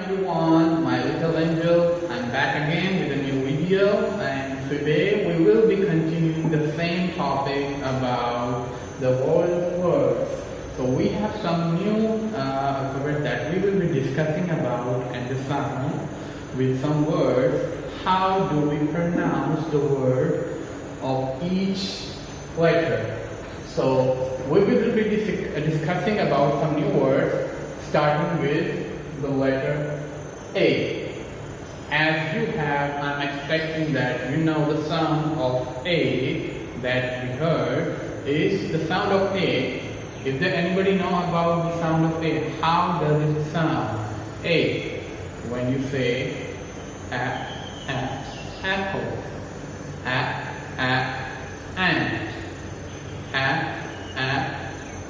everyone, my little angels. I'm back again with a new video, and today we will be continuing the same topic about the vowel words. So we have some new alphabet that we will be discussing about and the sound with some words. How do we pronounce the word of each letter? So we will be discussing about some new words, starting with the letter A. As you have, I'm expecting that you know the sound of A that we heard is the sound of A. Is there anybody know about the sound of A? How does it sound? A. When you say apple, ant,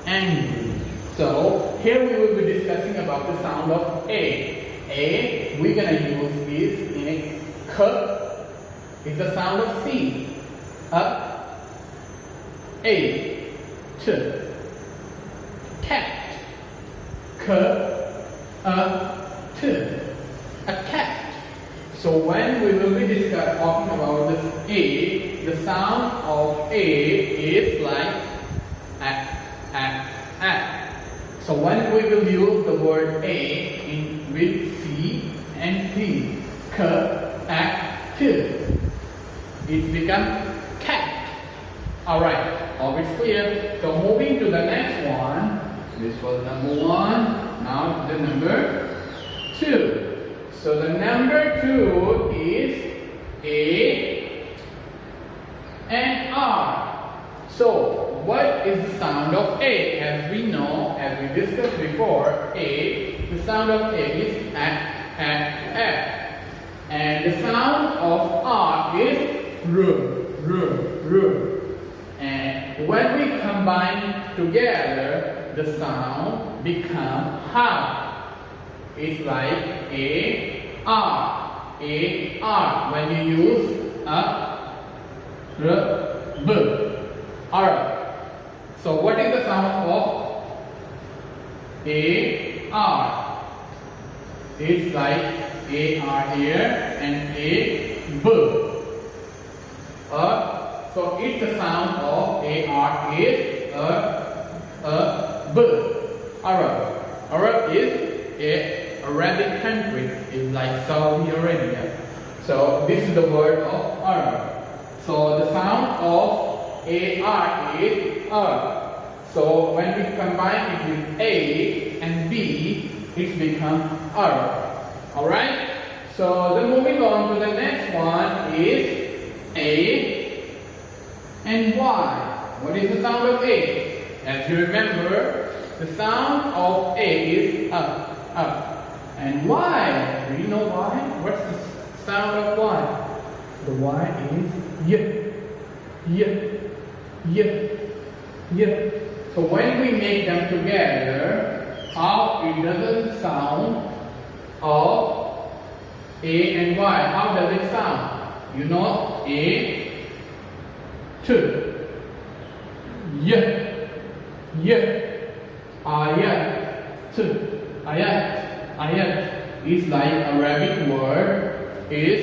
angry. So here we will be discussing about the sound of A. A we're gonna use is in k is the sound of C. A, t, cat, k, t, a cat. So when we will be talking about this A, the sound of A is like a. So when we will use the word A in with C and T, t, it becomes cat. Alright, all is clear. So moving to the next one, this was number 1, now the number 2. So the number 2 is A and R. So what is the sound of A? As we know, as we discussed before, A, the sound of A is a. And the sound of R is r. And when we combine together, the sound becomes ha. It's like A-R. When you use b. Alright. So what is the sound of A-R? It's like A-R here and A-B. So it's the sound of A-R is B. Arab is a Arabic country. It's like Saudi Arabia. So this is the word of Arab. So the sound of A-R is So when we combine it with A and B, it becomes Alright? So then moving on to the next one is A and Y. What is the sound of A? As you remember, the sound of A is up. And Y, do you know Y? What's the sound of Y? The Y is Y. So when we make them together, how it doesn't sound of A and Y. How does it sound? You know, A, t, ayat, ayat is like Arabic word is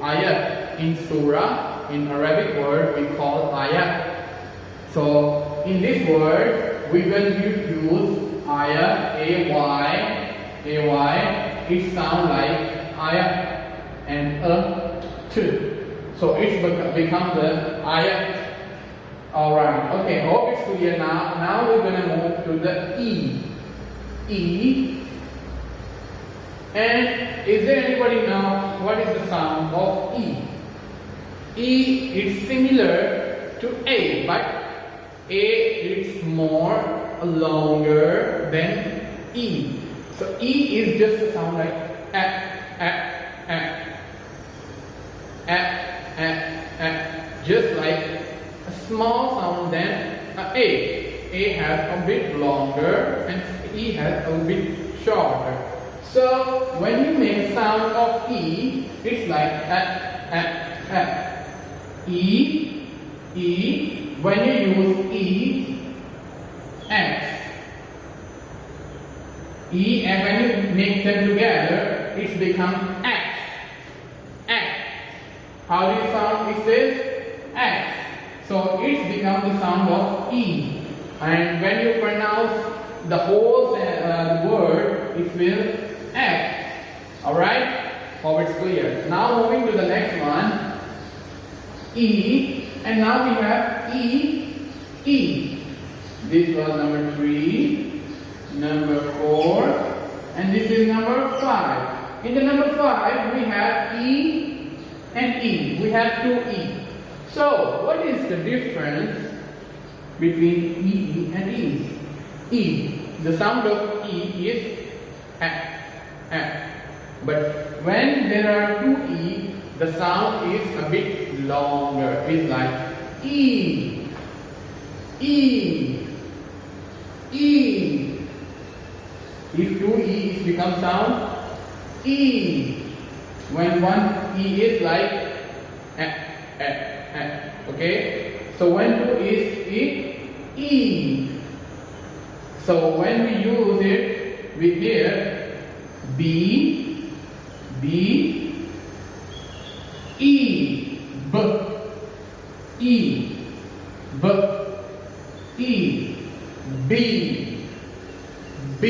ayat. In surah, in Arabic word we call ayat. So in this word we will use ayat, ay, it sound like ayat and t. So it becomes the ayat. Alright, okay, hope it's clear now. Now we're going to move to the E. And is there anybody know what is the sound of E? E is similar to A, but A is more longer than E. So E is just a sound like just like a small sound than A. A has a bit longer and E has a bit shorter. So when you make sound of E, it's like E. When you use E, X. E and when you make them together, it's become X. X. How do you sound? It says X. So it's become the sound of E. And when you pronounce the whole word, it will X. Alright? Hope it's clear. Now moving to the next one. E. And now we have E. E. This was number 3, number 4, and this is number 5. In the number 5, we have E and E. We have 2 E. So, what is the difference between E and E? E. The sound of E is A. But when there are 2 E, the sound is a bit longer. It's like E. E. E. If 2 E is become sound E. When 1 E is like okay. So when 2 is E. So when we use it, we hear B, B, E, B, E, B, E, B, B.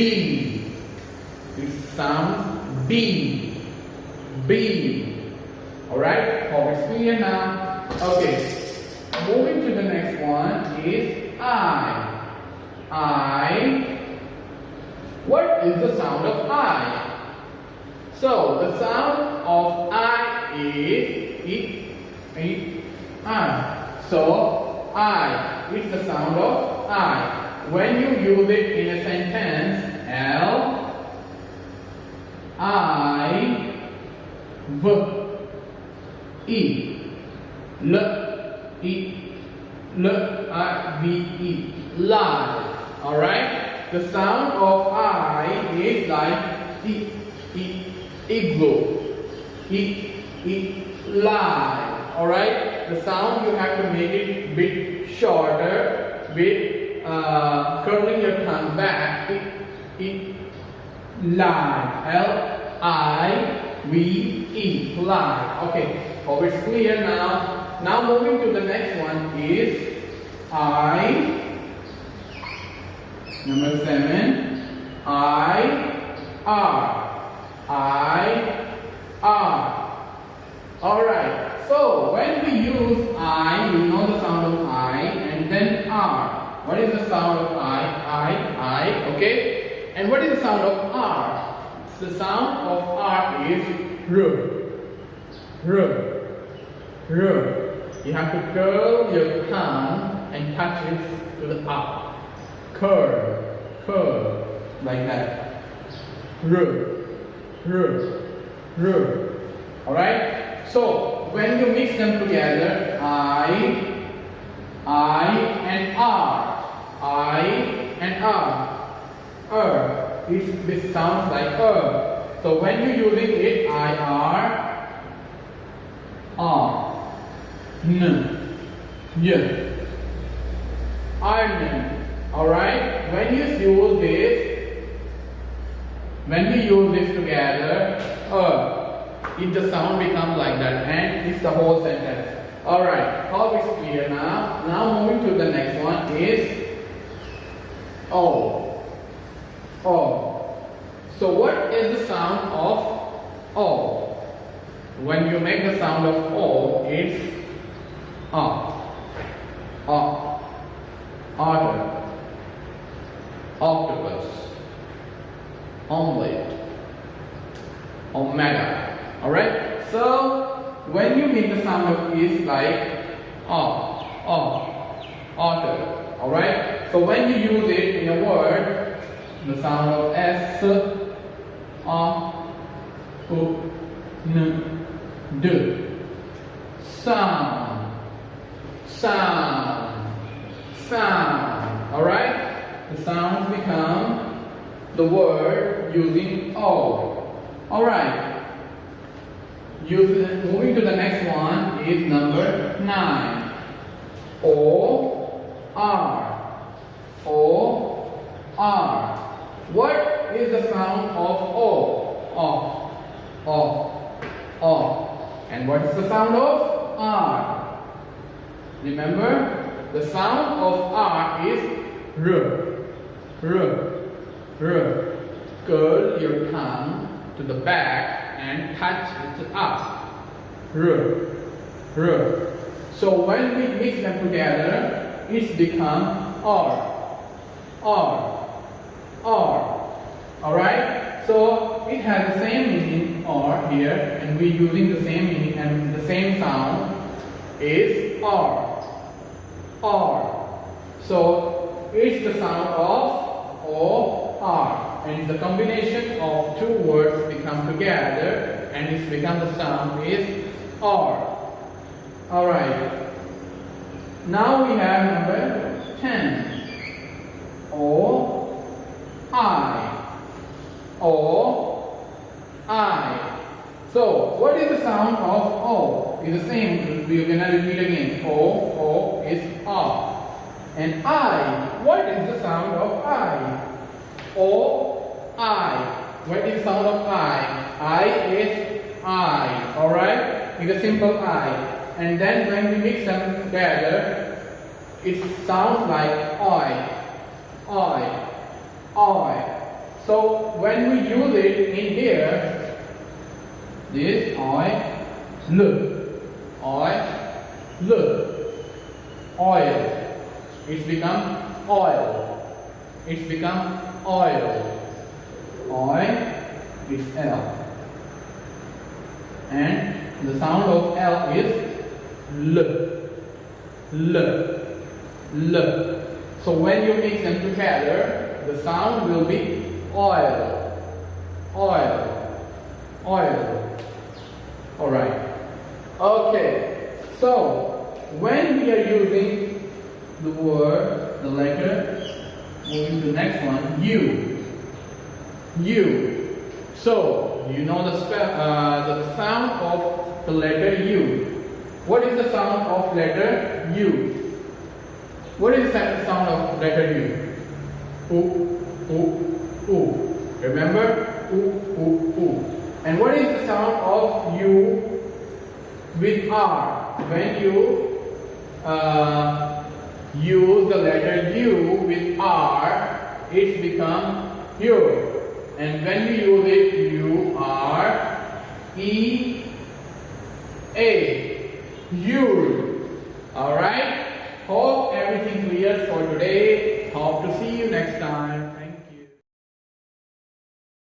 It sounds B, B. Alright, hope it's clear now. Okay, moving to the next one is I. I. What is the sound of I? So the sound of I is I. So I is the sound of I. When you use it in a sentence, L, I, V, E, L, E, L, I, V, E, lie. Alright? The sound of I is like igloo, lie. Alright? The sound you have to make it a bit shorter with curling your tongue back. Lie. L-I-V-E. Lie. Okay. Hope it's clear now. Now moving to the next one is I. Number 7. I-R. Alright. So when we use I, we know the sound of I and then R. What is the sound of I? Okay? And what is the sound of R? The sound of R is R. You have to curl your tongue and touch it to the up. Curl, like that. Alright? So, when you mix them together, I and R. This sounds like So when you're using it, I-R, N, Y, Arn. Alright? When you use this together, the sound becomes like that, and it's the whole sentence. Alright, how is clear now? Now moving to the next one is O. So what is the sound of O? When you make the sound of O, it's otter, octopus, omelette, omega. Alright? So when you make the sound of is like otter. Alright? So when you use it in a word, the sound of S, U, N, D. Sound. Alright? The sounds become the word using O. Alright. Moving to the next one is number 9. O-R. What is the sound of O? And what is the sound of R? Remember, the sound of R is R. Curl your tongue to the back and touch it up. R. So when we mix them together, it's become R. Alright? So it has the same meaning R here, and we're using the same meaning and the same sound is R. So it's the sound of O-R, and the combination of two words become together and it's become the sound is R. Alright. Now we have number 10. O-I. So what is the sound of O? It's the same. We are going to repeat again. O is R. And I. What is the sound of I? O-I. What is the sound of I? I is I. Alright? It's a simple I. And then when we mix them together, it sounds like oi. So when we use it in here, this oil. It's become oil. Oil is L. And the sound of L is L. So when you mix them together, the sound will be oil. Alright. Okay. So when we are using the word, the letter, moving to the next one, U. So you know the sound of the letter U. What is the sound of letter U? What is the sound of letter U? Oo. Remember? Oo. And what is the sound of U with R? When you use the letter U with R, it's become U. And when we use it, U-R-E-A. Ure. Alright? Hope everything clear for today. Hope to see you next time.